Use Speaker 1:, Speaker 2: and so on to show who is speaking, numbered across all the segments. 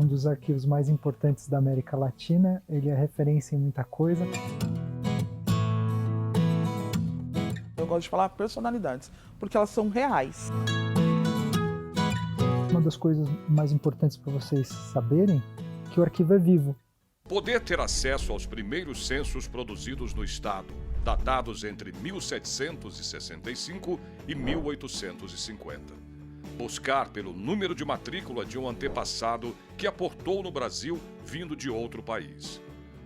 Speaker 1: um dos arquivos mais importantes da América Latina, ele é referência em muita coisa.
Speaker 2: Eu gosto de falar personalidades, porque elas são reais.
Speaker 1: Uma das coisas mais importantes para vocês saberem é que o arquivo é vivo.
Speaker 3: Poder ter acesso aos primeiros censos produzidos no Estado, datados entre 1765 e 1850. Buscar pelo número de matrícula de um antepassado que aportou no Brasil vindo de outro país.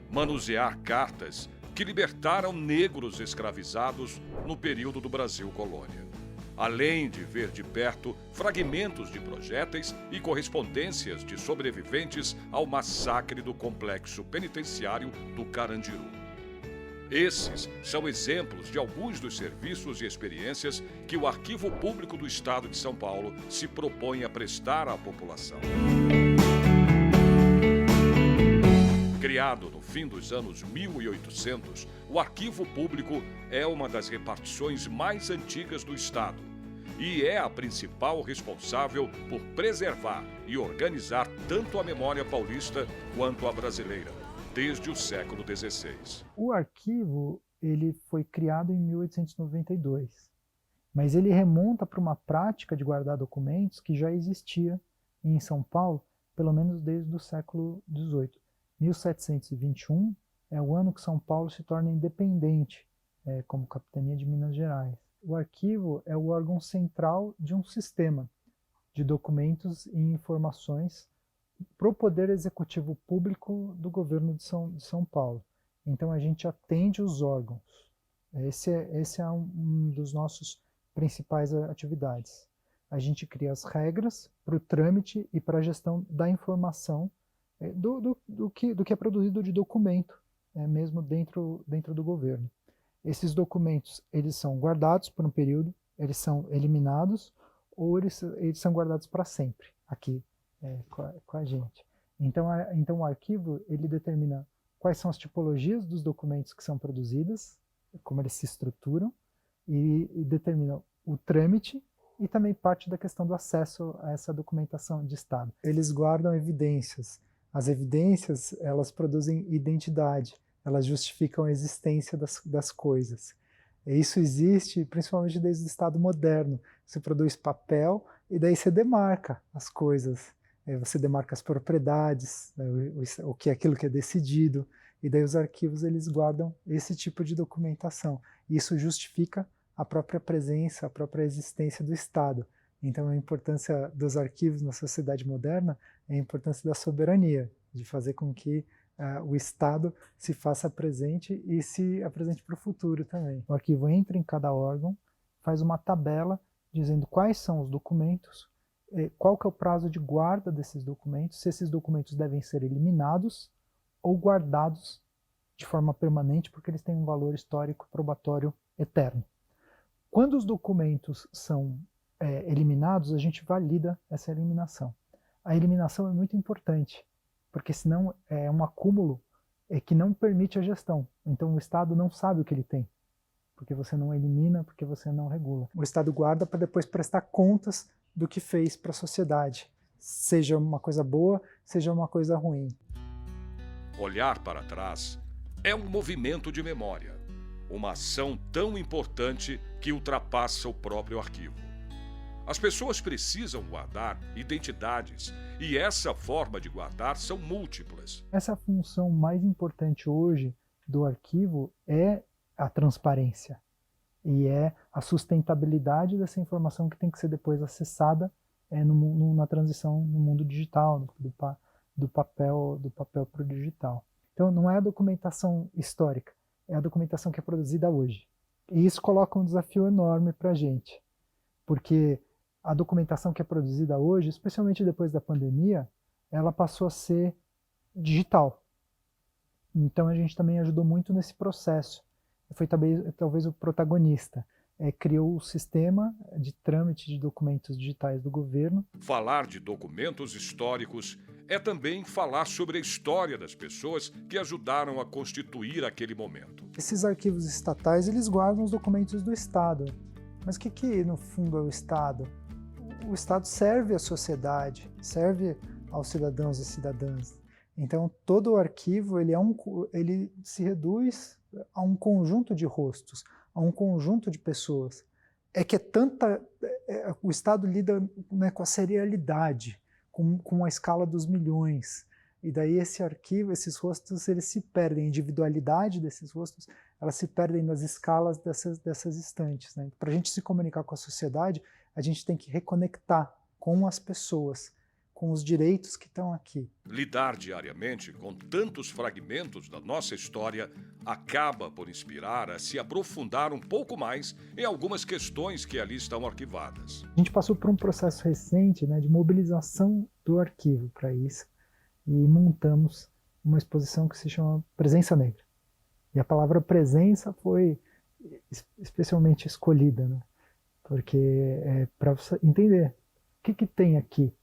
Speaker 3: Manusear cartas que libertaram negros escravizados no período do Brasil colônia. Além de ver de perto fragmentos de projéteis e correspondências de sobreviventes ao massacre do complexo penitenciário do Carandiru. Esses são exemplos de alguns dos serviços e experiências que o Arquivo Público do Estado de São Paulo se propõe a prestar à população. Criado no fim dos anos 1800, o Arquivo Público é uma das repartições mais antigas do Estado e é a principal responsável por preservar e organizar tanto a memória paulista quanto a brasileira, desde o século XVI.
Speaker 1: O arquivo ele foi criado em 1892, mas ele remonta para uma prática de guardar documentos que já existia em São Paulo, pelo menos desde o século XVIII. 1721 é o ano que São Paulo se torna independente, como capitania de Minas Gerais. O arquivo é o órgão central de um sistema de documentos e informações para o Poder Executivo Público do governo de São Paulo. Então a gente atende os órgãos. Esse é um dos nossos principais atividades. A gente cria as regras para o trâmite e para a gestão da informação do que é produzido de documento, mesmo dentro do governo. Esses documentos eles são guardados por um período, eles são eliminados ou eles são guardados para sempre aqui com a gente. Então o arquivo ele determina quais são as tipologias dos documentos que são produzidas, como eles se estruturam, e determina o trâmite e também parte da questão do acesso a essa documentação de Estado. Eles guardam evidências. As evidências, elas produzem identidade, elas justificam a existência das coisas. E isso existe principalmente desde o Estado moderno. Você produz papel e daí você demarca as coisas. Você demarca as propriedades, o que é aquilo que é decidido, e daí os arquivos eles guardam esse tipo de documentação. E isso justifica a própria presença, a própria existência do Estado. Então a importância dos arquivos na sociedade moderna é a importância da soberania, de fazer com que o Estado se faça presente e se apresente para o futuro também. O arquivo entra em cada órgão, faz uma tabela dizendo quais são os documentos, qual que é o prazo de guarda desses documentos, se esses documentos devem ser eliminados ou guardados de forma permanente, porque eles têm um valor histórico probatório eterno. Quando os documentos são eliminados, a gente valida essa eliminação. A eliminação é muito importante, porque senão é um acúmulo que não permite a gestão. Então o Estado não sabe o que ele tem, porque você não elimina, porque você não regula. O Estado guarda para depois prestar contas do que fez para a sociedade, seja uma coisa boa, seja uma coisa ruim.
Speaker 3: Olhar para trás é um movimento de memória, uma ação tão importante que ultrapassa o próprio arquivo. As pessoas precisam guardar identidades e essa forma de guardar são múltiplas.
Speaker 1: Essa função mais importante hoje do arquivo é a transparência e é a sustentabilidade dessa informação que tem que ser depois acessada na transição no mundo digital, do papel para o digital. Então não é a documentação histórica, é a documentação que é produzida hoje. E isso coloca um desafio enorme para a gente, porque a documentação que é produzida hoje, especialmente depois da pandemia, ela passou a ser digital. Então a gente também ajudou muito nesse processo. Foi talvez o protagonista. Criou o sistema de trâmite de documentos digitais do governo.
Speaker 3: Falar de documentos históricos é também falar sobre a história das pessoas que ajudaram a constituir aquele momento.
Speaker 1: Esses arquivos estatais, eles guardam os documentos do Estado. Mas o que no fundo é o Estado? O Estado serve a sociedade, serve aos cidadãos e cidadãs. Então, todo o arquivo ele se reduz a um conjunto de rostos, a um conjunto de pessoas. O Estado lida, né, com a serialidade, com a escala dos milhões. E daí esse arquivo, esses rostos, eles se perdem, a individualidade desses rostos, elas se perdem nas escalas dessas estantes, né? Para a gente se comunicar com a sociedade, a gente tem que reconectar com as pessoas, com os direitos que estão aqui.
Speaker 3: Lidar diariamente com tantos fragmentos da nossa história acaba por inspirar a se aprofundar um pouco mais em algumas questões que ali estão arquivadas.
Speaker 1: A gente passou por um processo recente, né, de mobilização do arquivo para isso, e montamos uma exposição que se chama Presença Negra. E a palavra presença foi especialmente escolhida, né, porque é para você entender o que tem aqui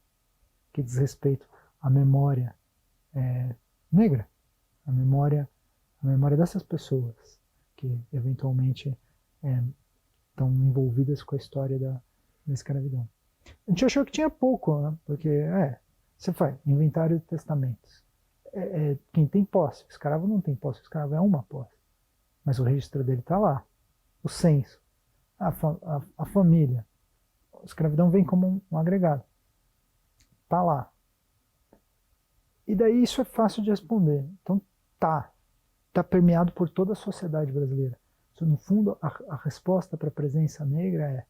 Speaker 1: que diz respeito à memória negra, a memória dessas pessoas que eventualmente estão envolvidas com a história da escravidão. A gente achou que tinha pouco, né? Porque você faz inventário de testamentos. Quem tem posse, o escravo não tem posse, o escravo é uma posse. Mas o registro dele está lá. O censo, a família. A escravidão vem como um agregado. Está lá. E daí isso é fácil de responder. Então tá permeado por toda a sociedade brasileira. No fundo, a resposta para a presença negra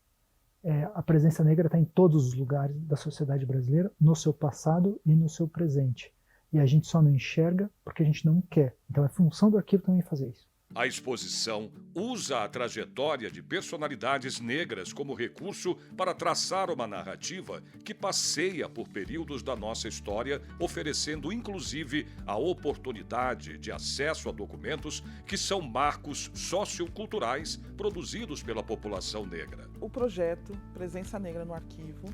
Speaker 1: a presença negra está em todos os lugares da sociedade brasileira, no seu passado e no seu presente. E a gente só não enxerga porque a gente não quer. Então é função do arquivo também fazer isso.
Speaker 3: A exposição usa a trajetória de personalidades negras como recurso para traçar uma narrativa que passeia por períodos da nossa história, oferecendo inclusive a oportunidade de acesso a documentos que são marcos socioculturais produzidos pela população negra.
Speaker 2: O projeto Presença Negra no Arquivo,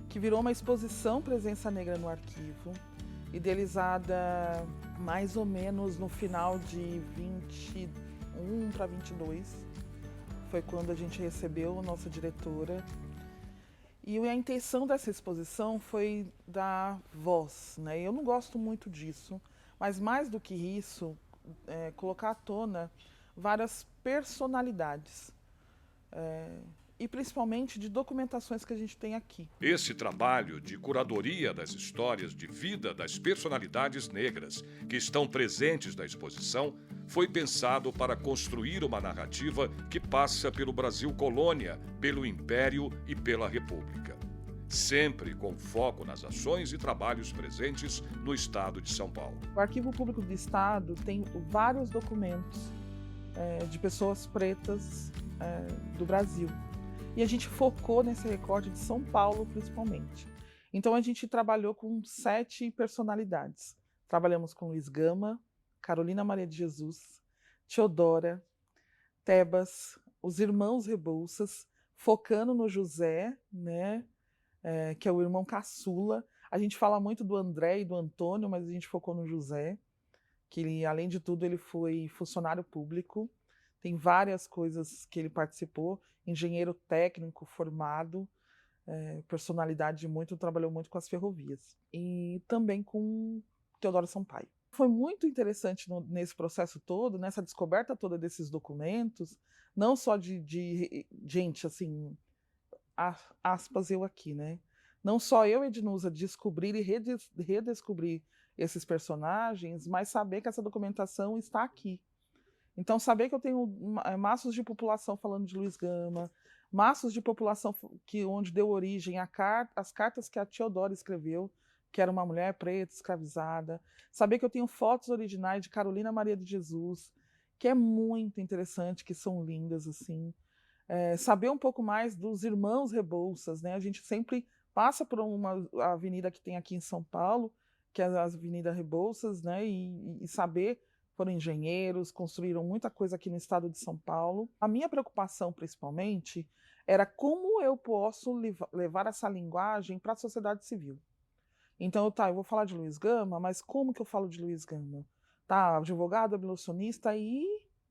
Speaker 2: que virou uma exposição Presença Negra no Arquivo, idealizada mais ou menos no final de 21 para 22, foi quando a gente recebeu a nossa diretora. E a intenção dessa exposição foi dar voz, né? Eu não gosto muito disso, mas mais do que isso, colocar à tona várias personalidades. E principalmente de documentações que a gente tem aqui.
Speaker 3: Esse trabalho de curadoria das histórias de vida das personalidades negras que estão presentes na exposição foi pensado para construir uma narrativa que passa pelo Brasil colônia, pelo Império e pela República. Sempre com foco nas ações e trabalhos presentes no estado de São Paulo.
Speaker 2: O Arquivo Público do Estado tem vários documentos de pessoas pretas do Brasil. E a gente focou nesse recorte de São Paulo, principalmente. Então, a gente trabalhou com 7 personalidades. Trabalhamos com Luiz Gama, Carolina Maria de Jesus, Teodora, Tebas, os irmãos Rebouças, focando no José, né, que é o irmão caçula. A gente fala muito do André e do Antônio, mas a gente focou no José, que ele, além de tudo, ele foi funcionário público. Tem várias coisas que ele participou, engenheiro técnico formado, personalidade trabalhou muito com as ferrovias. E também com Teodoro Sampaio. Foi muito interessante nesse processo todo, nessa descoberta toda desses documentos, não só de gente, assim, aspas eu aqui, né? Não só eu, Ednusa, descobrir e redescobrir esses personagens, mas saber que essa documentação está aqui. Então, saber que eu tenho maços de população falando de Luiz Gama, maços de população onde deu origem às cartas que a Teodora escreveu, que era uma mulher preta, escravizada. Saber que eu tenho fotos originais de Carolina Maria de Jesus, que é muito interessante, que são lindas, assim. Saber um pouco mais dos irmãos Rebouças, né? A gente sempre passa por uma avenida que tem aqui em São Paulo, que é a Avenida Rebouças, né? E saber... Foram engenheiros, construíram muita coisa aqui no estado de São Paulo. A minha preocupação, principalmente, era como eu posso levar essa linguagem para a sociedade civil. Então, eu vou falar de Luiz Gama, mas como que eu falo de Luiz Gama? Tá, advogado, abolicionista e,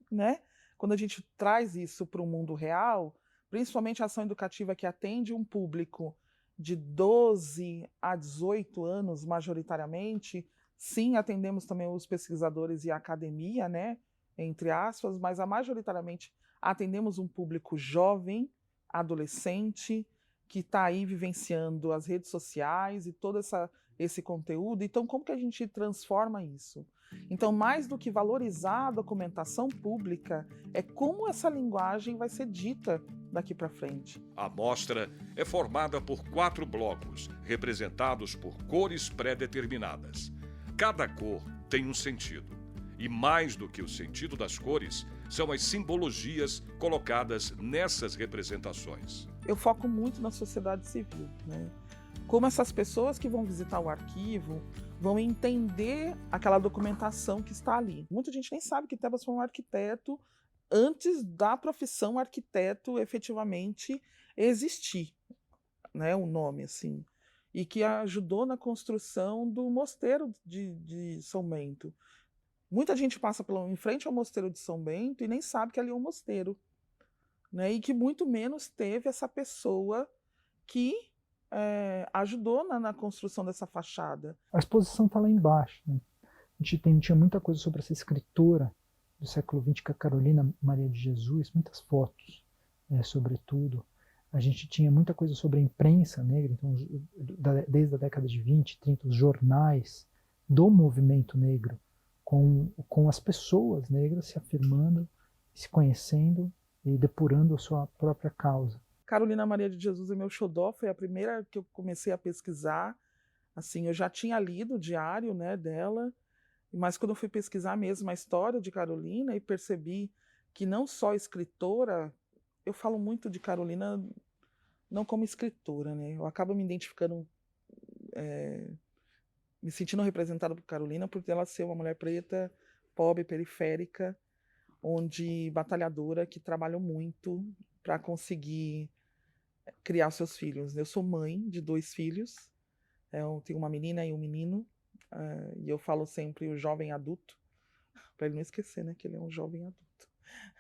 Speaker 2: né, quando a gente traz isso para o mundo real, principalmente a ação educativa que atende um público de 12 a 18 anos, majoritariamente. Sim, atendemos também os pesquisadores e a academia, né, entre aspas, mas majoritariamente atendemos um público jovem, adolescente, que está aí vivenciando as redes sociais e todo esse conteúdo. Então, como que a gente transforma isso? Então, mais do que valorizar a documentação pública, é como essa linguagem vai ser dita daqui para frente.
Speaker 3: A mostra é formada por 4 blocos, representados por cores pré-determinadas. Cada cor tem um sentido. E mais do que o sentido das cores, são as simbologias colocadas nessas representações.
Speaker 2: Eu foco muito na sociedade civil, né? Como essas pessoas que vão visitar o arquivo vão entender aquela documentação que está ali. Muita gente nem sabe que Tebas foi um arquiteto antes da profissão arquiteto efetivamente existir, né, o nome assim, e que ajudou na construção do mosteiro de São Bento. Muita gente passa em frente ao mosteiro de São Bento e nem sabe que ali é um mosteiro, né, e que muito menos teve essa pessoa que ajudou na construção dessa fachada.
Speaker 1: A exposição está lá embaixo, né? A gente tinha muita coisa sobre essa escritora do século XX, que é a Carolina Maria de Jesus, muitas fotos, sobretudo. A gente tinha muita coisa sobre a imprensa negra, então, desde a década de 20, 30, os jornais do movimento negro, com as pessoas negras se afirmando, se conhecendo e depurando a sua própria causa.
Speaker 2: Carolina Maria de Jesus é meu xodó, foi a primeira que eu comecei a pesquisar. Assim, eu já tinha lido o diário, né, dela, mas quando eu fui pesquisar mesmo a história de Carolina e percebi que não só escritora, eu falo muito de Carolina não como escritora, né? Eu acabo me identificando, me sentindo representada por Carolina por ela ser uma mulher preta, pobre, periférica, batalhadora, que trabalhou muito para conseguir criar seus filhos. Eu sou mãe de 2 filhos, eu tenho uma menina e um menino, e eu falo sempre o jovem adulto, para ele não esquecer, né, que ele é um jovem adulto,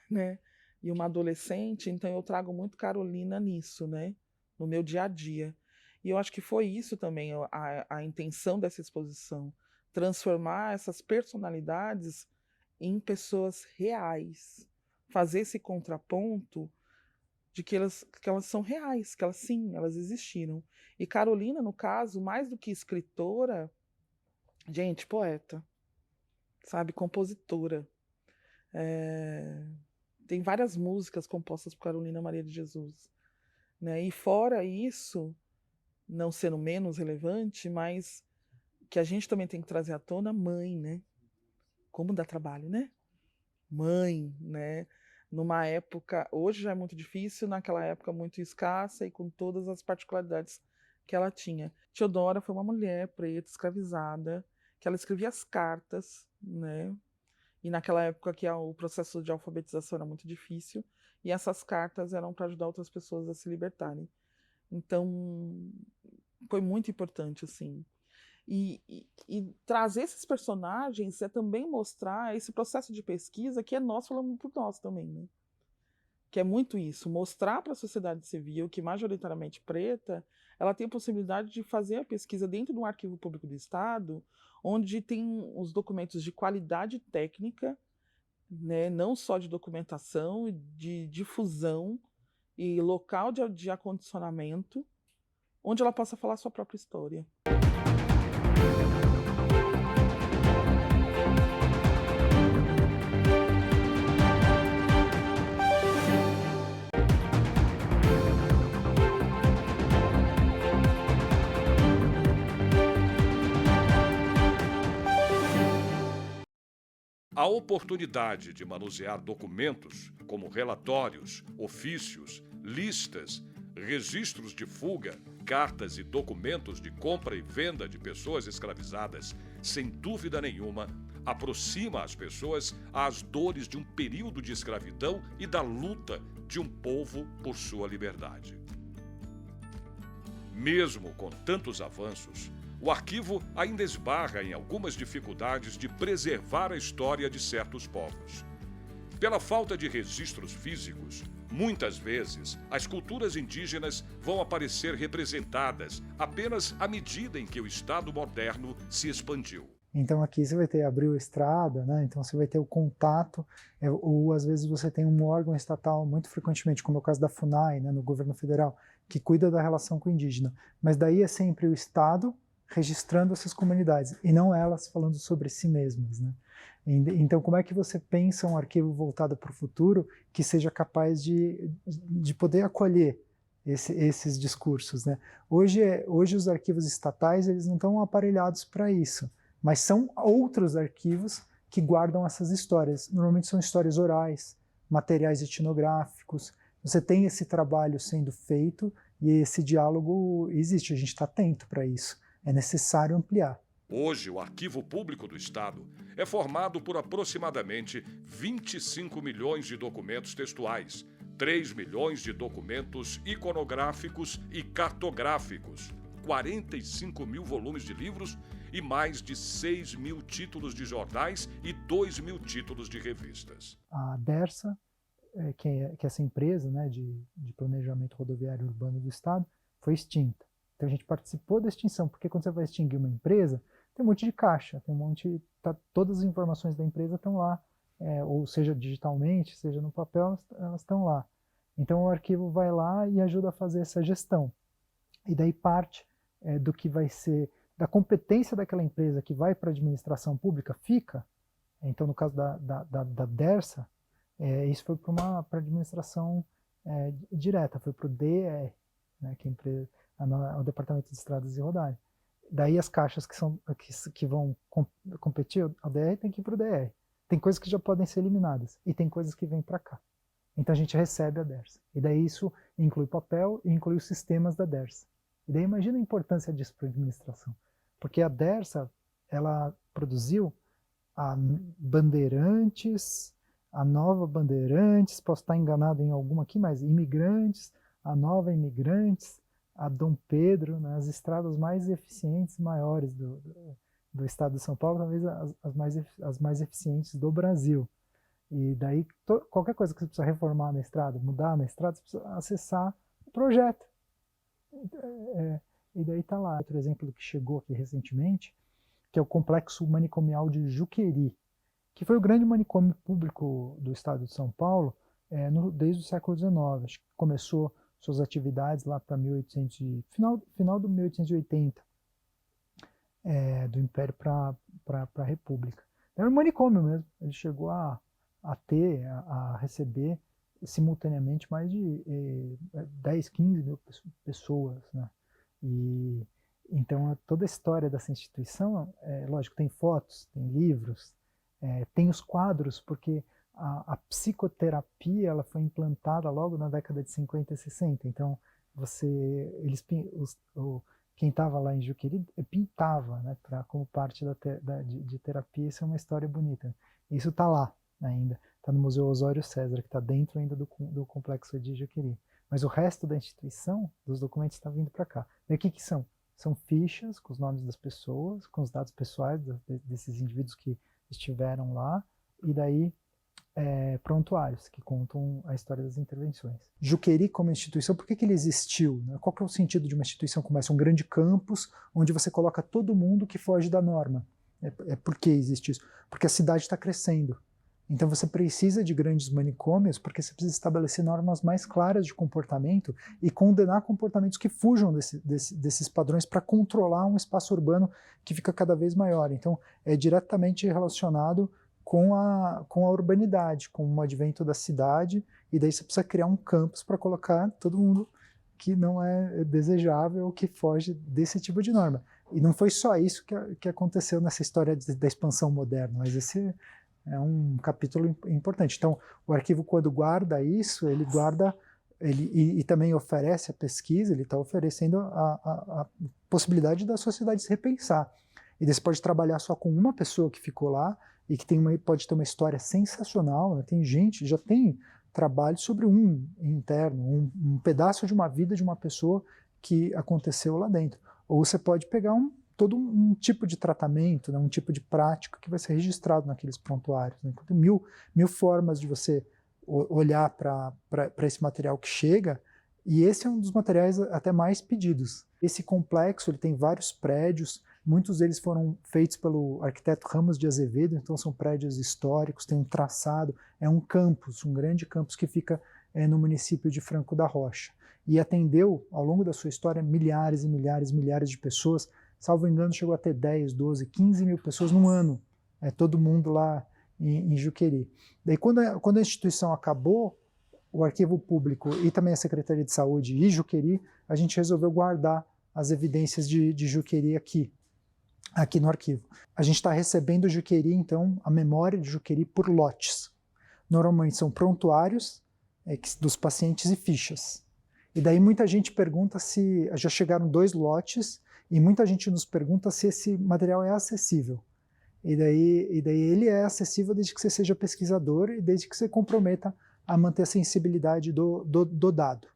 Speaker 2: né, e uma adolescente. Então eu trago muito Carolina nisso, né, no meu dia a dia. E eu acho que foi isso também a intenção dessa exposição, transformar essas personalidades em pessoas reais, fazer esse contraponto de que elas são reais, que elas existiram. E Carolina, no caso, mais do que escritora, gente, poeta, sabe, compositora. Tem várias músicas compostas por Carolina Maria de Jesus, né? E fora isso, não sendo menos relevante, mas que a gente também tem que trazer à tona, mãe, né? Como dá trabalho, né? Mãe, né? Numa época, hoje já é muito difícil, naquela época muito escassa e com todas as particularidades que ela tinha. Teodora foi uma mulher preta, escravizada, que ela escrevia as cartas, né? E naquela época que o processo de alfabetização era muito difícil, e essas cartas eram para ajudar outras pessoas a se libertarem. Então, foi muito importante, assim. E trazer esses personagens é também mostrar esse processo de pesquisa que é nós falando por nós também, né? Que é muito isso, mostrar para a sociedade civil que, majoritariamente preta, ela tem a possibilidade de fazer a pesquisa dentro de um arquivo público do Estado, onde tem os documentos de qualidade técnica, né, não só de documentação, de difusão e local de acondicionamento, onde ela possa falar a sua própria história.
Speaker 3: A oportunidade de manusear documentos, como relatórios, ofícios, listas, registros de fuga, cartas e documentos de compra e venda de pessoas escravizadas, sem dúvida nenhuma, aproxima as pessoas às dores de um período de escravidão e da luta de um povo por sua liberdade. Mesmo com tantos avanços, o arquivo ainda esbarra em algumas dificuldades de preservar a história de certos povos. Pela falta de registros físicos, muitas vezes as culturas indígenas vão aparecer representadas apenas à medida em que o Estado moderno se expandiu.
Speaker 1: Então aqui você vai ter abriu a estrada, né? Então você vai ter o contato, ou às vezes você tem um órgão estatal, muito frequentemente, como é o caso da FUNAI, né, no governo federal, que cuida da relação com o indígena. Mas daí é sempre o Estado registrando essas comunidades, e não elas falando sobre si mesmas, né? Então, como é que você pensa um arquivo voltado para o futuro que seja capaz de poder acolher esses discursos, né? Hoje os arquivos estatais eles não estão aparelhados para isso, mas são outros arquivos que guardam essas histórias. Normalmente são histórias orais, materiais etnográficos. Você tem esse trabalho sendo feito e esse diálogo existe, a gente está atento para isso. É necessário ampliar.
Speaker 3: Hoje, o Arquivo Público do Estado é formado por aproximadamente 25 milhões de documentos textuais, 3 milhões de documentos iconográficos e cartográficos, 45 mil volumes de livros e mais de 6 mil títulos de jornais e 2 mil títulos de revistas.
Speaker 1: A DERSA, que é essa empresa, né, de planejamento rodoviário urbano do Estado, foi extinta. Então a gente participou da extinção, porque quando você vai extinguir uma empresa, tem um monte de caixa, tem um monte, todas as informações da empresa estão lá, ou seja digitalmente, seja no papel, elas estão lá. Então o arquivo vai lá e ajuda a fazer essa gestão. E daí parte do que vai ser, da competência daquela empresa que vai para a administração pública, fica. Então no caso da DERSA, isso foi para a administração direta, foi para o DR, né, que é o Departamento de Estradas e Rodagem. Daí as caixas que vão competir ao DR tem que ir para o DR. Tem coisas que já podem ser eliminadas e tem coisas que vêm para cá. Então a gente recebe a DERSA. E daí isso inclui papel e inclui os sistemas da DERSA. E daí imagina a importância disso para a administração. Porque a DERSA, ela produziu a Bandeirantes, a Nova Bandeirantes, posso estar enganado em alguma aqui, mas Imigrantes, a Nova Imigrantes, a Dom Pedro, né, as estradas mais eficientes e maiores do estado de São Paulo, talvez as mais eficientes do Brasil. E daí, qualquer coisa que você precisa reformar na estrada, mudar na estrada, você precisa acessar o projeto. E daí está lá. Outro exemplo que chegou aqui recentemente, que é o Complexo Manicomial de Juqueri, que foi o grande manicômio público do estado de São Paulo desde o século XIX. Acho que começou suas atividades lá para final do 1880, do Império para a República. Era um manicômio mesmo, ele chegou a receber simultaneamente mais de 10, 15 mil pessoas, né? E então toda a história dessa instituição, lógico, tem fotos, tem livros, tem os quadros, porque a psicoterapia ela foi implantada logo na década de 50 e 60. Então, quem estava lá em Juqueri pintava, né, como parte de terapia. Isso é uma história bonita. Isso está lá ainda. Está no Museu Osório César, que está dentro ainda do complexo de Juqueri. Mas o resto da instituição, dos documentos, está vindo para cá. E o que são? São fichas com os nomes das pessoas, com os dados pessoais desses indivíduos que estiveram lá, e daí prontuários que contam a história das intervenções. Juqueri como instituição, por que ele existiu? Né? Qual que é o sentido de uma instituição como essa? Um grande campus onde você coloca todo mundo que foge da norma. Por que existe isso? Porque a cidade está crescendo. Então você precisa de grandes manicômios porque você precisa estabelecer normas mais claras de comportamento e condenar comportamentos que fujam desses padrões para controlar um espaço urbano que fica cada vez maior. Então é diretamente relacionado com a urbanidade, com o advento da cidade, e daí você precisa criar um campus para colocar todo mundo que não é desejável ou que foge desse tipo de norma. E não foi só isso que aconteceu nessa história da expansão moderna, mas esse é um capítulo importante. Então, o arquivo, quando guarda isso, ele guarda, e também oferece a pesquisa, ele está oferecendo a possibilidade da sociedade se repensar. E daí você pode trabalhar só com uma pessoa que ficou lá, e que pode ter uma história sensacional, né? Tem gente, já tem trabalho sobre um interno, um pedaço de uma vida de uma pessoa que aconteceu lá dentro. Ou você pode pegar todo um tipo de tratamento, né, um tipo de prática que vai ser registrado naqueles prontuários. Né? Então, tem mil formas de você olhar para esse material que chega, e esse é um dos materiais até mais pedidos. Esse complexo ele tem vários prédios, muitos deles foram feitos pelo arquiteto Ramos de Azevedo, então são prédios históricos, tem um traçado, é um campus, um grande campus que fica no município de Franco da Rocha. E atendeu, ao longo da sua história, milhares e milhares e milhares de pessoas, salvo engano, chegou a ter 10, 12, 15 mil pessoas num ano, todo mundo lá em Juqueri. Daí, quando a instituição acabou, o Arquivo Público e também a Secretaria de Saúde e Juqueri, a gente resolveu guardar as evidências de Juqueri aqui no arquivo. A gente está recebendo Juqueri, então, a memória de Juqueri por lotes. Normalmente são prontuários dos pacientes e fichas. E daí muita gente pergunta se já chegaram 2 lotes e muita gente nos pergunta se esse material é acessível. E daí ele é acessível desde que você seja pesquisador e desde que você comprometa a manter a sensibilidade do dado.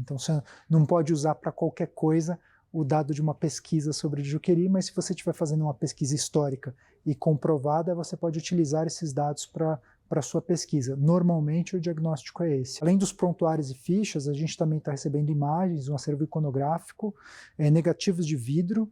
Speaker 1: Então você não pode usar para qualquer coisa o dado de uma pesquisa sobre Juqueri, mas se você estiver fazendo uma pesquisa histórica e comprovada, você pode utilizar esses dados para a sua pesquisa. Normalmente o diagnóstico é esse. Além dos prontuários e fichas, a gente também está recebendo imagens, um acervo iconográfico, negativos de vidro,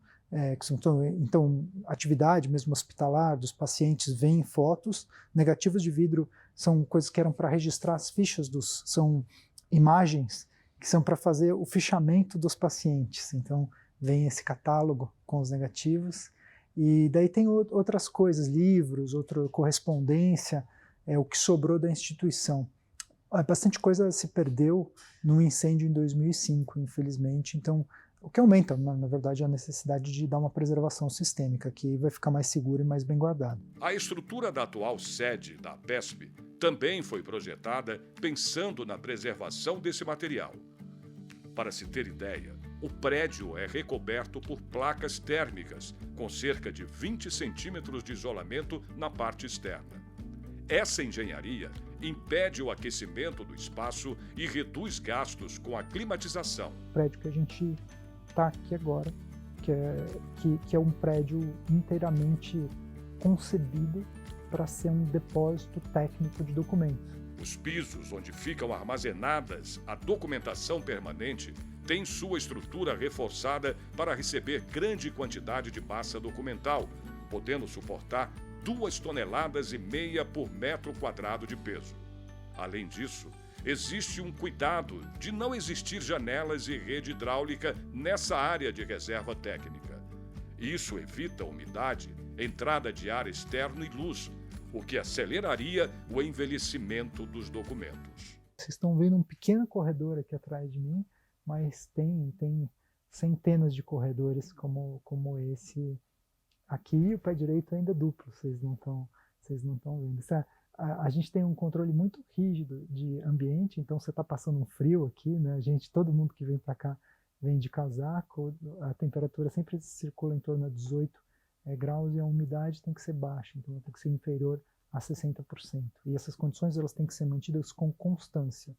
Speaker 1: que são então atividade mesmo hospitalar dos pacientes, vêm fotos. Negativos de vidro são coisas que eram para registrar as fichas, são imagens que são para fazer o fichamento dos pacientes. Então vem esse catálogo com os negativos. E daí tem outras coisas, livros, outra correspondência, o que sobrou da instituição. Bastante coisa se perdeu no incêndio em 2005, infelizmente. Então, o que aumenta, na verdade, a necessidade de dar uma preservação sistêmica, que vai ficar mais seguro e mais bem guardado.
Speaker 3: A estrutura da atual sede da APESP também foi projetada pensando na preservação desse material. Para se ter ideia, o prédio é recoberto por placas térmicas, com cerca de 20 centímetros de isolamento na parte externa. Essa engenharia impede o aquecimento do espaço e reduz gastos com a climatização.
Speaker 1: O prédio que a gente está aqui agora, que é um prédio inteiramente concebido para ser um depósito técnico de documentos.
Speaker 3: Os pisos onde ficam armazenadas a documentação permanente têm sua estrutura reforçada para receber grande quantidade de massa documental, podendo suportar 2,5 toneladas por metro quadrado de peso. Além disso, existe um cuidado de não existir janelas e rede hidráulica nessa área de reserva técnica. Isso evita umidade, entrada de ar externo e luz, o que aceleraria o envelhecimento dos documentos.
Speaker 1: Vocês estão vendo um pequeno corredor aqui atrás de mim, mas tem centenas de corredores como esse aqui. O pé direito ainda é duplo, vocês não estão vendo. A gente tem um controle muito rígido de ambiente, então você está passando um frio aqui, né? Todo mundo que vem para cá vem de casaco, a temperatura sempre circula em torno de 18 graus e a umidade tem que ser baixa, então tem que ser inferior a 60%. E essas condições elas têm que ser mantidas com constância.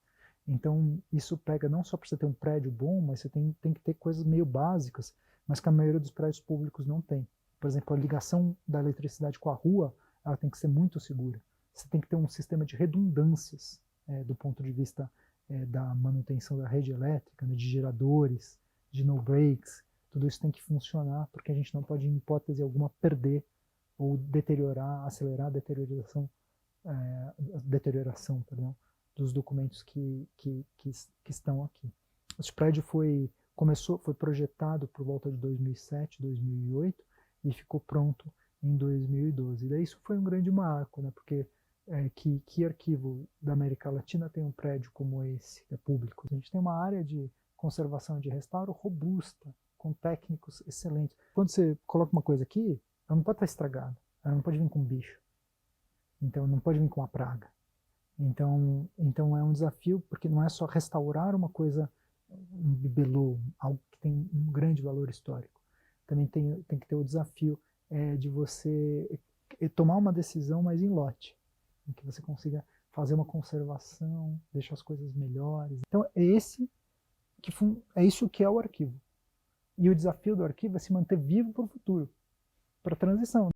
Speaker 1: Então isso pega não só para você ter um prédio bom, mas você tem que ter coisas meio básicas, mas que a maioria dos prédios públicos não tem. Por exemplo, a ligação da eletricidade com a rua, ela tem que ser muito segura. Você tem que ter um sistema de redundâncias do ponto de vista da manutenção da rede elétrica, né, de geradores, de no-breaks. Tudo isso tem que funcionar, porque a gente não pode, em hipótese alguma, perder ou acelerar a deterioração dos documentos que estão aqui. Esse prédio foi projetado por volta de 2007, 2008 e ficou pronto em 2012. E daí isso foi um grande marco, né, porque que arquivo da América Latina tem um prédio como esse, público? A gente tem uma área de conservação e de restauro robusta, com técnicos excelentes. Quando você coloca uma coisa aqui, ela não pode estar estragada, ela não pode vir com bicho, então não pode vir com uma praga. Então é um desafio, porque não é só restaurar uma coisa, um bibelô, algo que tem um grande valor histórico. Também tem que ter o desafio de você tomar uma decisão mais em lote, em que você consiga fazer uma conservação, deixar as coisas melhores. Então é isso que é o arquivo. E o desafio do arquivo é se manter vivo para o futuro, para a transição.